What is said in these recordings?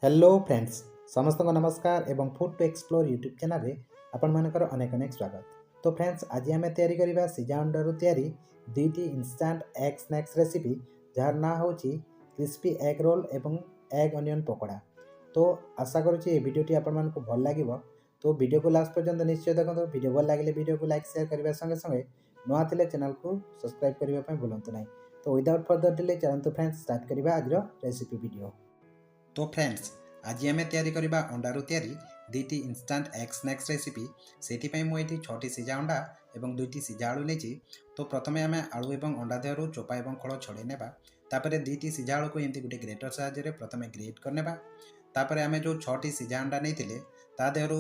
Hello friends समस्त को नमस्कार एवं food to explore YouTube channel रे आपण मानकर अनेक अनेक स्वागत। तो फ्रेंड्स आज आम तैयारी करबा सिझा अंडारू तैयारी दुईटी इंस्टांट एग स्नैक्स रेसिपी जार ना होची क्रिस्पी एग रोल एवं एग अनियन पकोड़ा। तो आशा करुच्ची ये वीडियोटी आपण मानकु भल लागिवो। तो वीडियो को लास्ट पर्यंत निश्चय देखो। वीडियो भल लगे वीडियो को लाइक शेयर करने संगे संगे नुआ थिले चैनल को सब्सक्राइब करने भूलु ना। तो विदाउट फर्दर डिले चलते फ्रेंड्स स्टार्ट करबा आज रेसिपी वीडियो। तो फ्रेंड्स आज आम तैयारी करबा अंडारू तैयारी दुईटी इंस्टांट एग स्नैक्स रेसिपी से मुझे 6टी सिझा अंडा और 2टी सिझा आलू नहीं। तो प्रथम आम आलू और अंडा देहर चोपा और खोल छड़े नेबा। तापर 2टी सिझा आलू को एमती गोटे ग्रेटर साहाय्य प्रथम ग्रेट करनेबा। तापर आम जो 6टी सिझा अंडा नहीं ता देहर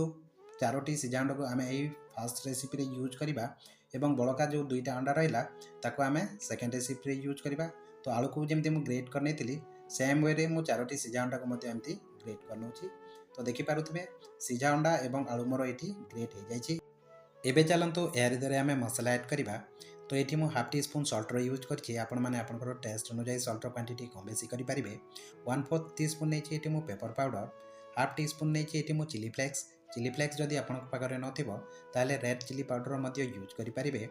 4टी सिझा अंडा को आम यही फास्ट रेसिपी यूज करवा और बड़का जो 2टा अंडा रहा ताको आम सेकेंड रेसिपी यूज करवा। तो आलू को जमी मुझे ग्रेट करनी सेम वे मु 4टी सिझा अंडा को एमती ग्रेट कर नौची। तो देखिपे सिझा अंडा और आलू मोर ये ग्रेट हो जाए। एबे चलतु यार द्वारा आम मसला ऐड करवा। तो ये मुझे हाफ टी स्पून सल्टर यूज करछि। आपण माने आपनकर टेस्ट अनुसार सल्टर क्वांटिटी कम बेसी करि परिबे। 1/4 टीस्पून नहीं ये pepper powder, half tea spoon नहीं ये चिली फ्लेक्स। चिली फ्लेक्स जदि आपण पाखरे नथिबो ताले रेड चिली पाउडर मध्य यूज करि परिबे।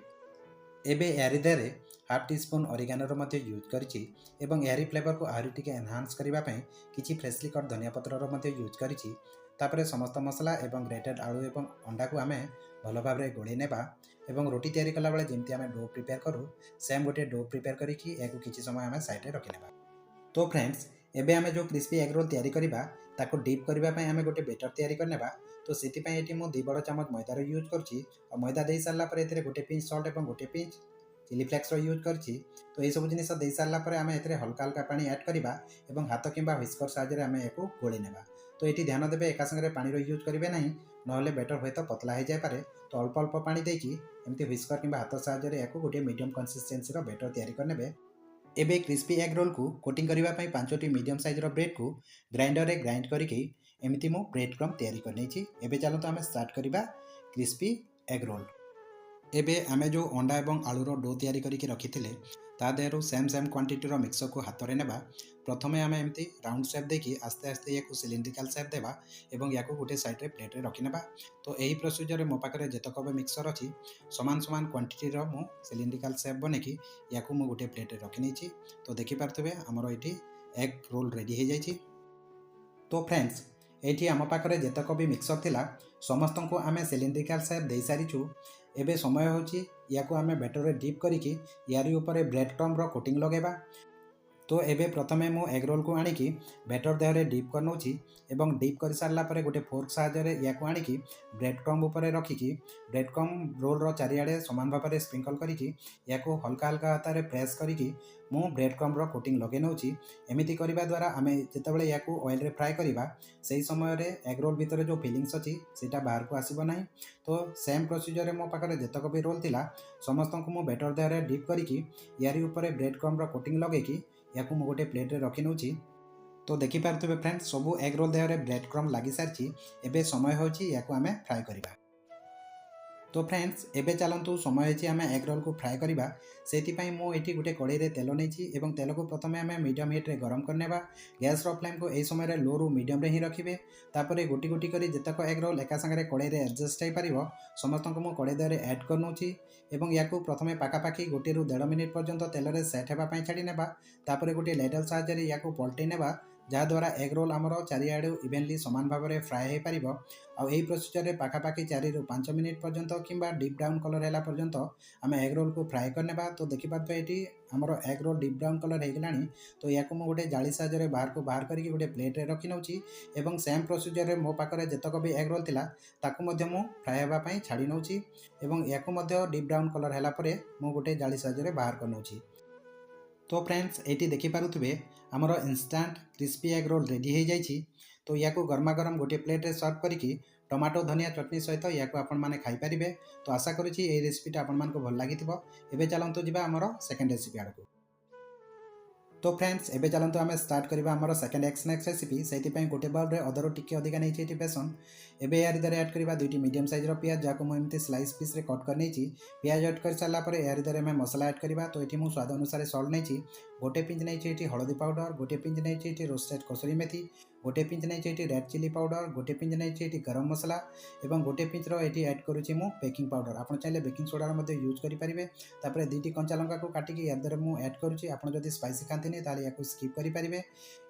एबे यारी देरे हाफ टी स्पून ऑरिगेनो मध्य यूज करिछि एवं यारी फ्लेवर को आहरी टिके एनहांस करिबा पय किछि फ्रेशली कट धनिया पत्रर मध्य यूज करिछि। तापरे समस्त मसला एवं ग्रेटेड आलू एवं अंडा को आमे भल भाबरे गोळी नेबा एवं रोटी तयारी कला बेले जेमति आमे डो प्रिपेयर करू सेम गोटे डो प्रिपेयर करिकि एको किछि समय आमे साइड रे रखि नेबा। तो फ्रेंड्स एबे आमे जो क्रिस्पी एग रोल तयारी करिबा ताको डीप करिबा पय आमे गोटे बेटर तयारी करनेबा। तो सेति पय एटी मु 2 बड़ चमच मैदा रो यूज करछि और मैदा देई सारला पर एथिरे गोटे पिंच सॉल्ट एवं गोटे पिंच चिली फ्लेक्स रो यूज करछि। तो ये सब जिनिस दे सारला पर आमे एथिरे हल्का हल्का पानी ऐड करबा एवं हाथ किंबा व्हिस्कर साहाय्य आमे एको गोळी नेबा। तो ये ध्यान देबे एका संगे पानी रो यूज करिवे नाही नहले बेटर होय तो पतला हो जाय पारे। तो अल्प अल्प पानी देकी एमती व्हिस्कर किंबा हाथ साहाय्य एको गोटे मीडियम कंसिस्टेंसी रो बेटर तयारी करनेबे। एबे क्रिस्पी एग रोल को कोटिंग करबा पय 5टी मीडियम साइज रो ब्रेड को ग्राइंडर रे ग्राइंड करिकि एमती मु ब्रेड क्रम तयारी करनेछि। एबे चलतो आमे स्टार्ट करबा क्रिस्पी एग रोल। एबे आमे जो अंडा एवं आलू रो डो तयारी करिकि रखिथिले ता देहरु सेम क्वांटिटी रो मिक्सर को हाथ रे नेबा। प्रथमे आमे एमती राउंड शेप देकी आस्ते आस्ते याकू सिलिंड्रिकल शेप देबा एवं याकू गोटे साइड रे प्लेट रे रखि नेबा। तो एही प्रोसीजर रे मो पाखरे जेतक बे मिक्सर अछि समान समान क्वांटिटी रो मु सिलिंड्रिकल शेप बनेकी याकू मु गोटे प्लेट रे रखि नेछि। तो देखि पारथबे हमरो एठी एग रोल रेडी हो जाइछि। तो फ्रेंड्स एठी आम पाखरे जेतक भी मिक्सर थिला समस्त को आमे सिलिंड्रिकल शेप दे सारिछु। एबे समय होची याकू आमे बेटर रे डीप करिकि यारी ऊपर ब्रेड क्रम्ब रो कोटिंग लगेबा। तो एबे प्रथमे मु एग रोल को आनिकी बेटर देहरे डीप कर नौछि एवं डीप कर सारला परे गोटे फोर्क साहाय्य याकू आनिकी ब्रेड क्रम्ब ऊपर रखिकी ब्रेड क्रम्ब रोल रो चारिआडे समान भाव में स्प्रिंकल करिकि याकू हल्का हल्का हाथ में प्रेस करिकि मु ब्रेड क्रम्ब रो कोटिंग लगे नौछि। एमिति करिबा द्वारा आमे जेतेबेले याकू ऑयल रे फ्राई करिबा सेही समय रे एग रोल भितर जो फिलिंग्स अछि सेटा बाहर को आसीबो नाही। तो सेम प्रोसीजर रे मो पाखरे जेतक भी रोल थिला समस्त को मु बेटर देहरे डीप करिकि यारी ऊपर ब्रेड क्रम्ब रो कोटिंग लगेकी याकू मु गोटे प्लेट रे रखि नौछि। तो देखि पारथबे फ्रेंड्स सबु egg roll Dehre bread crumb लागि सारछि। एबे समय होछि याकू आमे फ्राई करिबा। तो फ्रेंड्स एबे चलतु समय होछि आमे एग रोल को फ्राई करिबा। सेति पई मु एठी गोटे कढ़ाई रे तेल नेछि एवं तेल को प्रथमे आमे मीडियम हीट रे गरम करनेबा। गैस रो फ्लेम को एई समय रे लो रु मीडियम रे ही रखिबे। तापरे गोटी गोटी करी जेतक एग रोल एका संगे कढ़ाई रे एडजस्ट होई परिबो समस्त को मु कढ़ाई देहरे ऐड कर नौछि एवं याकू प्रथमे पाखापाखि 1 रु 1.5 मिनिट पर्यंत तेल रे सेट हेबा पई छाडी नेबा। तापरे गोटे लेडल साहाय्य रे याकू पलटै नेबा जहाँ द्वारा एग रोल आमर चारिआडे इवेनली समान भाव में फ्राए हो पार। आई प्रोसीजर रे पाखापाखि 4 रु 5 मिनिट पर्यंत किंबा डीप ब्राउन कलर है पर्यंत आम एग रोल को फ्राए करने। तो देखिपारे ये आमर egg roll deep brown colour हो गलानी। तो या गोटे जाली साहाय्य बाहर करके गोटे प्लेट रे रखी नौछि एवं सेम प्रोसीजर रे मो पाखरे जेतक भी एग रोल थिला ताकू मध्य मु फ्राए होगा पई छाड़ी नौछि एवं याकू मध्य डीप ब्राउन कलर है परे मु गोटे जाली साहाय्य बाहर कर नौछि। तो फ्रेंड्स ये देखिपे आमर instant crispy egg role ready हो जाइए। तो या गरमा गरम गोटे प्लेट रे सर्व करिकी टमाटो धनिया चटनी सहित या आपण मैंने खाईपारे। तो आशा करुँची ये रेसिपीटा आपण मानक भल लगी। एबे चलतु जीवा आमर सेकेंड रेसिपी आड़क। तो फ्रेंड्स एबे चलतु आम स्टार्ट करबा आमर सेकेंड एग स्नैक्स रेसिपी। से गोटे बाउल रे अदर टिके अधिका नहीं बेसन। एबे यार द्वारा ऐड करबा 2टी मीडियम साइज रो प्याज जाको मु एमती स्लाइस पीस रे कट कर नेछि। प्याज ऐड कर सारला परे यार द्वारा मैं मसला ऐड करबा। तो एठी मु स्वाद अनुसार सॉल्ट नेछि, गोटे पिंच नेछि एठी हळदी पाउडर, गोटे पिंच नेछि एठी रोस्टेड कसुरी मेथी, गोटे पिंच नहीं ये रेड चिली पाउडर, गोटे पिंच नहीं ये गरम मसला और गोटे पिंचर ये ऐड करुच्ची मु बेकिंग पाउडर। आप चाहिए बेकिंग सोडार यूज करेंगे। तापर 2टी कंचा लंका को काटिकी यादर मुझे ऐड करुच्ची। आप जब स्पाइसी खाती ताले या स्किप करेंगे।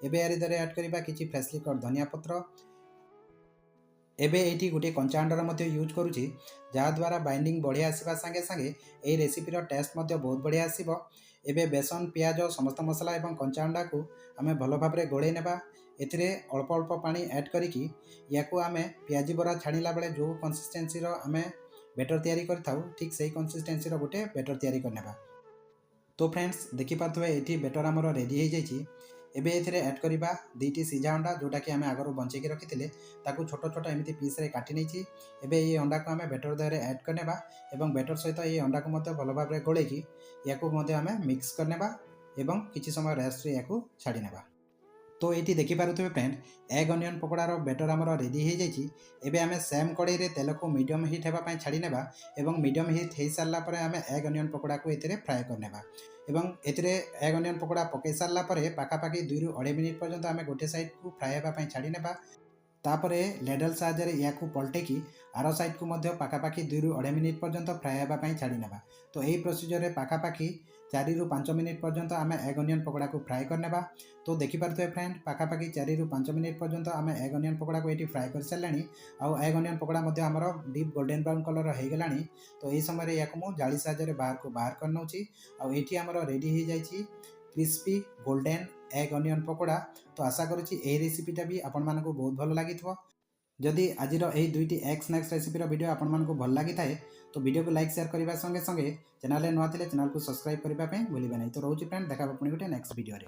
एवं यार ऐड करवा कि फ्रेशली कट धनिया पत्र। एबे एटी गोटे कंचा अंडार यूज करुच्ची जहाद्वारा बाइंडिंग बढ़िया आसवा सांगे सांगे ये रेसिपीर टेस्ट बहुत बढ़िया आसो। एबे बेसन पियाज समस्त मसला और कंचा अंडा को आम भल भाव में गोड़े नेबा। एथिरे अल्प अल्प पानी ऐड करिकी याकू आम पियाजी बरा छाणिला बेले जो कंसिस्टेंसी आम बेटर तैयारी करथाउ ठीक से कंसिस्टेंसी गोटे बेटर तैयारी करनेबा। तो फ्रेंड्स देखिपे ये बेटर आमर रेडी हो जाइए। एबे एथिरे ऐड करवा 2टी सीझा अंडा जोटा कि आम आगर बंचेकी रखी ताकू छोट छोट एमती पीस रे काटी नहीं। एबे ये अंडा को आम बेटर देहरे ऐड करनेबा एवं बेटर सहित ये अंडा को भल भाव में गोलेकी या आम मिक्स करनेबा एवं किछि समय रेस्ट रे या छाड़ी नेबा। तो ये देखिपे फ्रेंड एग अनियन पकोड़ार बेटर आमर रेडी हो जाइए। एबे आम सेम कड़े तेल को मीडियम हिट होगापी छाड़ी नेबा एवं मीडियम हिट हो सारापर आम एग अनियन पकोड़ा को ये फ्राए करनेबा। एवं एथिरे एग अनियन पकोड़ा पकई सारा पाखापाखि 2 ରୁ 2.5 मिनिट पर्यंत आम गोटे साइड को फ्राए होगापी छाड़ी नेबा। तापर लेडल साहाय्य या पलटेकी आर साइड को पाखापाखि 2 ରୁ 2.5 मिनिट पर्यंत फ्राए होगापी छाड़ी नेबा। तो यही प्रोसीजर पाखापाखि 4 ରୁ 5 मिनिट पर्यंत आम एग अनियन पकोड़ा को फ्राए करनेबा। तो देखिपे फ्रेंड पाखापाखि 4 ରୁ 5 मिनिट पर्यंत आम एग अनियन पकोड़ा को ये फ्राए कर सारे। आउ एग अनियन पकोड़ा आमर डीप गोल्डन ब्राउन कलर हो गलानी। तो यही समय या जाली साहाय्य बाहर को बाहर कर नौची। आउठी आमर रेडी हो जाइए crispy golden egg onion pakora. तो आशा करुच्ची यही रेसिपीटा भी आपण मानक बहुत भल लगी। जदि आज यही 2टी एग स्नैक्स रेसिपीर वीडियो आपण मानक भल लगी थाए तो वीडियो को लाइक शेयर करने संगे संगे चैनल नुआ थे चैनल को सब्सक्राइब करने भूलें नहीं। तो रोचे फ्रेंड देखा पुणी गोटे नेक्स्ट वीडियो रे।